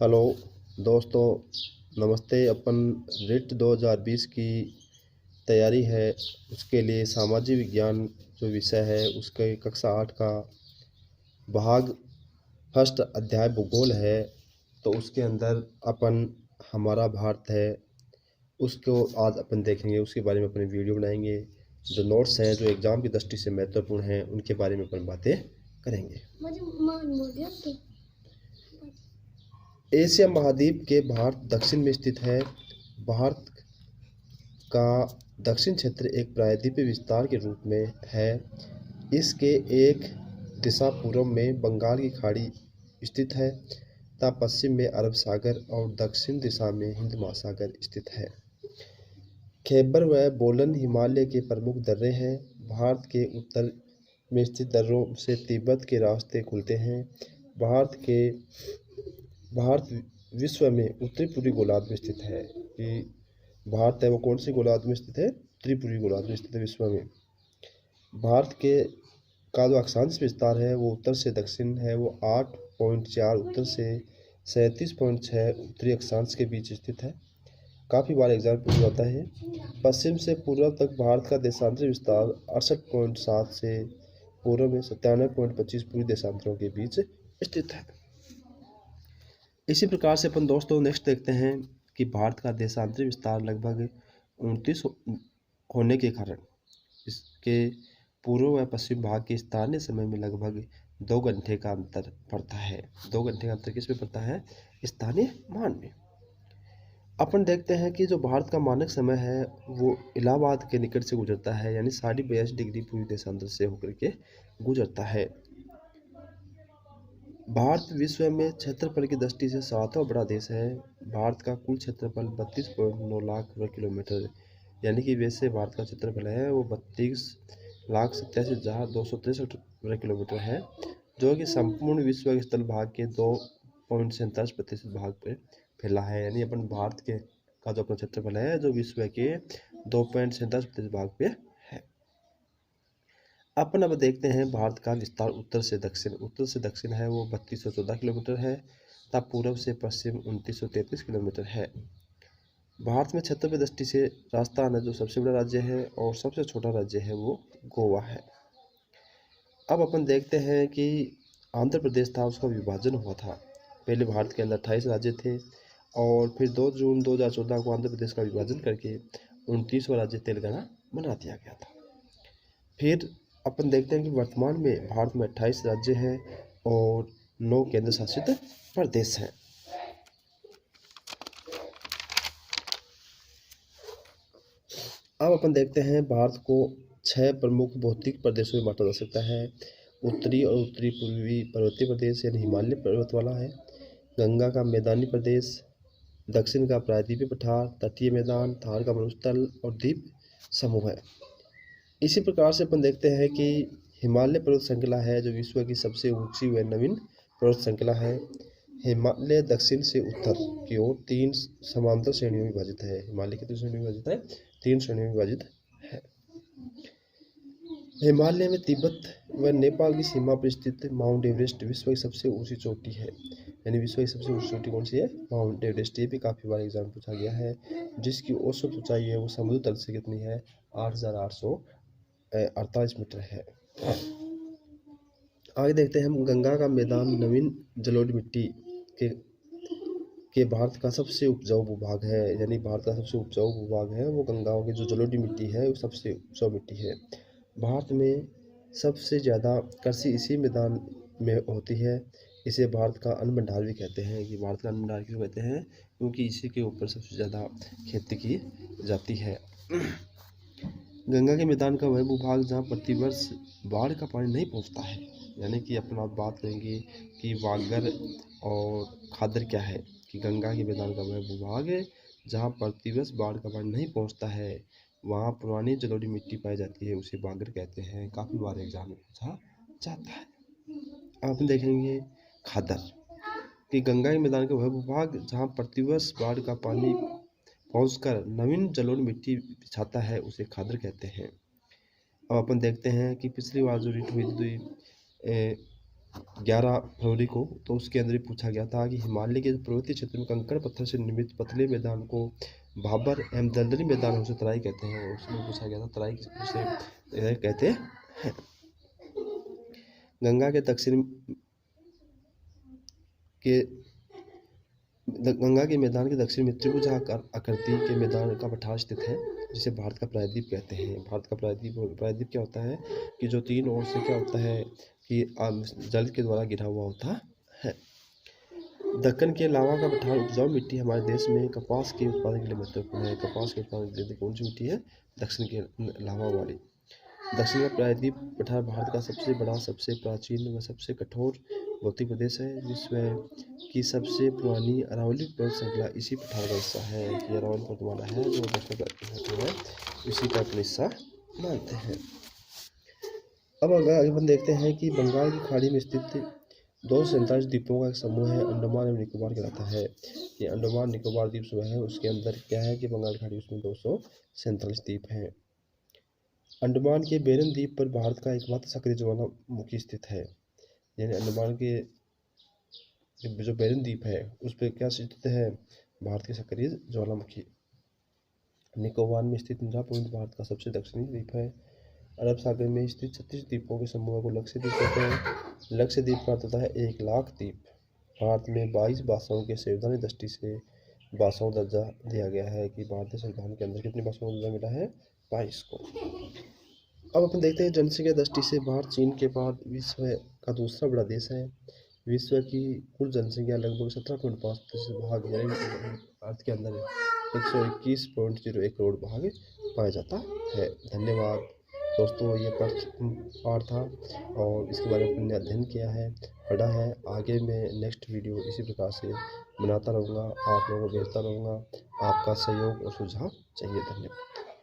Hello दोस्तों, नमस्ते। अपन writ 2020 की तैयारी है, उसके लिए सामाजिक विज्ञान जो विषय है उसके कक्षा 8 का भाग फर्स्ट अध्याय भूगोल है। तो उसके अंदर अपन हमारा भारत है उसको आज अपन देखेंगे, उसके बारे में अपन वीडियो बनाएंगे। जो नोट्स हैं जो एग्ज़ाम की दृष्टि से महत्वपूर्ण हैं उनके बारे में अपन बातें करेंगे। एशिया महाद्वीप के भारत दक्षिण में स्थित है। भारत का दक्षिण क्षेत्र एक प्रायद्वीपीय विस्तार के रूप में है। इसके एक दिशा पूर्व में बंगाल की खाड़ी स्थित है तथा पश्चिम में अरब सागर और दक्षिण दिशा में हिंद महासागर स्थित है। खैबर व बोलन हिमालय के प्रमुख दर्रे हैं। भारत के उत्तर में स्थित दर्रों से तिब्बत के रास्ते खुलते हैं। भारत विश्व में उत्तरी पूर्वी गोलार्ध में स्थित है। कि भारत है वो कौन सी गोलार्ध में स्थित है? उत्तरी पूर्वी गोलार्ध में स्थित है विश्व में। भारत के का जो अक्षांश विस्तार है वो उत्तर से दक्षिण है, वो 8.4 उत्तर से 37.6 उत्तरी अक्षांश के बीच स्थित है। काफ़ी बार एग्जाम पूछ जाता है। पश्चिम से पूर्व तक भारत का देशांतरी विस्तार 68.7 से पूर्व में 97.25 पूर्वी देशांतरों के बीच स्थित है। इसी प्रकार से अपन दोस्तों नेक्स्ट देखते हैं कि भारत का देशांतरी विस्तार लगभग 29 होने के कारण इसके पूर्व व पश्चिम भाग के स्थानीय समय में लगभग 2 घंटे का अंतर पड़ता है। 2 घंटे का अंतर किस में पड़ता है? स्थानीय मान में। अपन देखते हैं कि जो भारत का मानक समय है वो इलाहाबाद के निकट से गुजरता है, यानी 42.5 डिग्री पूर्वी देशांतर से होकर के गुजरता है। भारत विश्व में क्षेत्रफल की दृष्टि से 7वां बड़ा देश है। भारत का कुल क्षेत्रफल 32.9 लाख वर्ग किलोमीटर, यानी कि वैसे भारत का क्षेत्रफल है वो 32,87,263 वर्ग किलोमीटर है, जो कि संपूर्ण विश्व के स्थल भाग के 2.47% भाग पर फैला है। यानी अपन भारत के का जो अपना क्षेत्रफल है जो विश्व के 2.47% भाग पे है। अपन अब देखते हैं भारत का विस्तार उत्तर से दक्षिण। उत्तर से दक्षिण है वो 3214 किलोमीटर है तथा पूर्व से पश्चिम 2933 किलोमीटर है। भारत में क्षेत्र की दृष्टि से राजस्थान है जो सबसे बड़ा राज्य है और सबसे छोटा राज्य है वो गोवा है। अब अपन देखते हैं कि आंध्र प्रदेश था, उसका विभाजन हुआ था। पहले भारत के अंदर 28 राज्य थे और फिर 2 जून 2014 को आंध्र प्रदेश का विभाजन करके 29वां राज्य तेलंगाना बना दिया गया था। फिर अपन देखते हैं कि वर्तमान में भारत में 28 राज्य हैं और 9 केंद्र शासित प्रदेश हैं। अब अपन देखते हैं भारत को 6 प्रमुख भौतिक प्रदेशों में बांटा जा सकता है। उत्तरी और उत्तरी पूर्वी पर्वतीय प्रदेश यानी हिमालय पर्वत वाला है, गंगा का मैदानी प्रदेश, दक्षिण का प्रायद्वीपीय पठार, तटीय मैदान, थार का मरुस्थल और द्वीप समूह है। इसी प्रकार से अपन देखते हैं कि हिमालय पर्वत श्रृंखला है जो विश्व की सबसे ऊंची व नवीन पर्वत श्रृंखला है। हिमालय दक्षिण से उत्तर की ओर 3 समांतर श्रेणियों में विभाजित है। हिमालय कितनी श्रेणियों में विभाजित है? 3 श्रेणियों में विभाजित है। हिमालय में तिब्बत व नेपाल की सीमा पर स्थित माउंट एवरेस्ट विश्व की सबसे ऊंची चोटी है। यानी विश्व की सबसे ऊंची चोटी कौन सी है? Mount Everest. ये भी काफ़ी बार एग्जाम पूछा गया है। जिसकी औसत ऊंचाई है वो समुद्र तल से कितनी है? 8,848 मीटर है। आगे देखते हैं हम गंगा का मैदान नवीन जलोढ़ मिट्टी के भारत का सबसे उपजाऊ भूभाग है। यानी भारत का सबसे उपजाऊ भूभाग है वो गंगाओं की जो जलोढ़ मिट्टी है वो सबसे उपजाऊ मिट्टी है। भारत में सबसे ज़्यादा कृषि इसी मैदान में होती है। इसे भारत का अन्न भंडार भी कहते हैं। कि भारत का अन्न भंडार क्यों कहते हैं? क्योंकि इसी के ऊपर सबसे ज़्यादा खेती की जाती है। गंगा के मैदान का वह भूभाग जहाँ प्रतिवर्ष बाढ़ का पानी नहीं पहुँचता है। यानी कि अपन आप बात करेंगे कि वागड़ और खादर क्या है, कि गंगा के मैदान का वह भूभाग है जहाँ प्रतिवर्ष बाढ़ का पानी नहीं पहुँचता है, वहाँ पुरानी जलोढ़ी मिट्टी पाई जाती है, उसे वागड़ कहते हैं। काफ़ी बार एग्जाम में पूछा जाता है। आप देखेंगे खादर कि गंगा के मैदान का वह भूभाग जहाँ प्रतिवर्ष बाढ़ का पानी पहुँचकर नवीन जलोढ़ मिट्टी बिछाता है उसे खादर कहते हैं। अब अपन देखते हैं कि पिछली बार जो रिट हुई थी 11 फरवरी को, तो उसके अंदर भी पूछा गया था कि हिमालय के पर्वतीय क्षेत्र में कंकड़ पत्थर से निर्मित पतले मैदान को भाबर एवं दलदली मैदान उसे तराई कहते हैं। उसमें पूछा गया था तराई उसे कहते हैं। गंगा के दक्षिण के गंगा के मैदान के दक्षिण में त्रिभुज आकृति के मैदान का पठार स्थित है, जिसे भारत का प्रायद्वीप कहते हैं। भारत का प्रायद्वीप क्या होता है कि जो तीन ओर से क्या होता है कि जल के द्वारा घिरा हुआ होता है। दक्कन के लावा का पठार उपजाऊ मिट्टी हमारे देश में कपास के उत्पादन के लिए महत्वपूर्ण है। कपास के उत्पादन के लिए कौन सी मिट्टी है? दक्षिण के लावा वाली। दक्षिण का प्रायद्वीप पठार भारत का सबसे बड़ा, सबसे प्राचीन व सबसे कठोर भौतिक प्रदेश है। विश्व की सबसे पुरानी अरावली पर्वत श्रृंखला इसी पठार का हिस्सा है। कि अरावली पर्वतमाला है जो दक्षिण का है, इसी का अपना हिस्सा मानते हैं। अब आगे हम देखते हैं कि बंगाल की खाड़ी में स्थित 247 द्वीपों का एक समूह है, अंडमान एवं निकोबार कहलाता है। ये अंडमान निकोबार द्वीप जो है उसके अंदर क्या है कि बंगाल की खाड़ी, उसमें 247 द्वीप हैं। अंडमान के बेरन द्वीप पर भारत का एकमात्र सक्रिय ज्वालामुखी स्थित है। यानी अंडमान के जो बेरन द्वीप है उस पर क्या स्थित है? भारत के सक्रिय ज्वालामुखी। निकोबार में स्थित इंदिरा पॉइंट भारत का सबसे दक्षिणी द्वीप है। अरब सागर में स्थित 36 द्वीपों के समूह को लक्षद्वीप कहते हैं। लक्षद्वीप का अर्थ होता है 1 लाख द्वीप। भारत में 22 भाषाओं के संवैधानिक दृष्टि से भाषाओं दर्जा दिया गया है। कि भारतीय संविधान के अंदर कितनी भाषाओं का दर्जा मिला है? 22 को। अब अपन देखते हैं जनसंख्या दृष्टि से भारत चीन के बाद विश्व का दूसरा बड़ा देश है। विश्व की कुल जनसंख्या लगभग 17.5% भाग, यानी भारत के अंदर 121.01 करोड़ भाग पाया जाता है। धन्यवाद दोस्तों, ये पाठ था और इसके बारे में हमने अध्ययन किया है, पढ़ा है। आगे मैं नेक्स्ट वीडियो इसी प्रकार से बनाता रहूँगा, आप लोगों को भेजता रहूँगा। आपका सहयोग और सुझाव चाहिए। धन्यवाद।